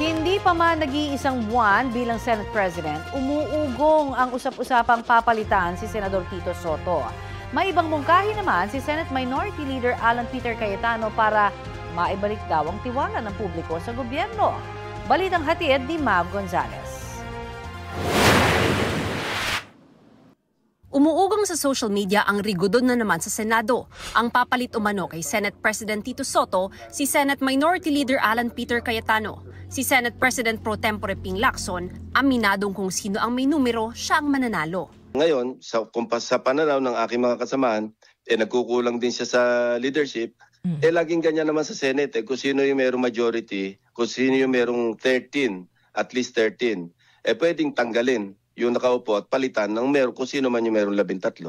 Hindi pa man nag-iisang buwan bilang Senate President, umuugong ang usap-usapang papalitan si Senador Tito Soto. May ibang mungkahi naman si Senate Minority Leader Alan Peter Cayetano para maibalik daw ang tiwala ng publiko sa gobyerno. Balitang hatid ni Mav Gonzalez. Umuugong sa social media ang rigudon na naman sa Senado. Ang papalit umano kay Senate President Tito Soto, si Senate Minority Leader Alan Peter Cayetano. Si Senate President Pro Tempore Ping Lacson, aminadong kung sino ang may numero, siya ang mananalo. Ngayon, sa pananaw ng aking mga kasamahan, nagkukulang din siya sa leadership. Laging ganyan naman sa Senate. Kung sino yung merong majority, kung sino yung merong 13, at least 13, pwedeng tanggalin yung nakaupo at palitan ng kung sino man yung merong 13.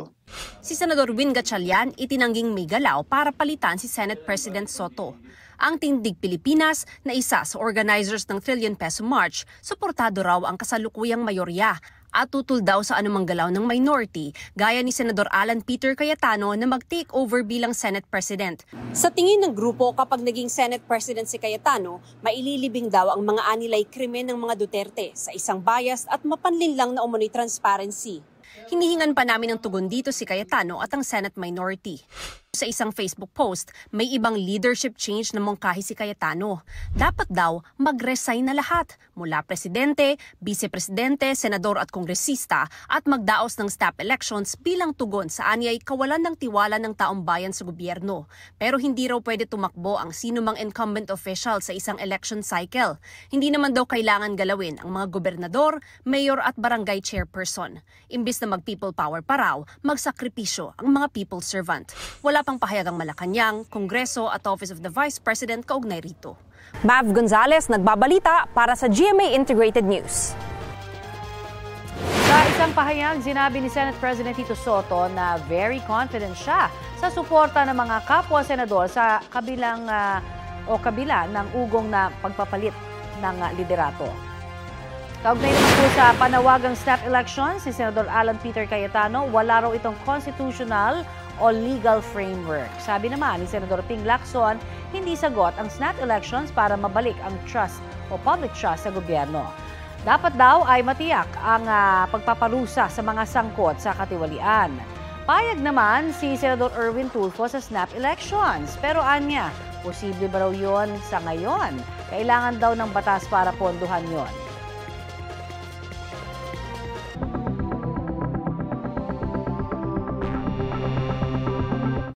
Si Senador Win Gatchalian itinangging may galaw para palitan si Senate President Soto. Ang Tindig Pilipinas na isa sa organizers ng Trillion Peso March, suportado raw ang kasalukuyang mayorya at tutol daw sa anumang galaw ng minority gaya ni Senador Alan Peter Cayetano na mag-take over bilang Senate President. Sa tingin ng grupo, kapag naging Senate President si Cayetano, maililibing daw ang mga anilay krimen ng mga Duterte sa isang biased at mapanlinlang na umano'y transparency. Hinihingan pa namin ng tugon dito si Cayetano at ang Senate Minority. Sa isang Facebook post, may ibang leadership change na mungkahi si Cayetano. Dapat daw mag-resign na lahat, mula presidente, vice-presidente, senador at kongresista at magdaos ng snap elections bilang tugon sa anyay kawalan ng tiwala ng taong bayan sa gobyerno. Pero hindi raw pwede tumakbo ang sinumang incumbent official sa isang election cycle. Hindi naman daw kailangan galawin ang mga gobernador, mayor at barangay chairperson. Imbis na mag-people power pa raw, magsakripisyo ang mga people servant. Wala pang pahayag ang Malacanang, Kongreso at Office of the Vice President kaugnay rito. Mav Gonzalez nagbabalita para sa GMA Integrated News. Sa isang pahayag, sinabi ni Senate President Tito Soto na very confident siya sa suporta ng mga kapwa-senador sa kabila ng ugong na pagpapalit ng liderato. Kaugnay naman po sa panawagang snap election, si Senador Alan Peter Cayetano, wala raw itong constitutional o legal framework. Sabi naman ni Senador Ping Lacson, hindi sagot ang snap elections para mabalik ang trust o public trust sa gobyerno. Dapat daw ay matiyak ang pagpaparusa sa mga sangkot sa katiwalian. Payag naman si Senador Erwin Tulfo sa snap elections. Pero anya, posible ba raw yun sa ngayon? Kailangan daw ng batas para ponduhan yon.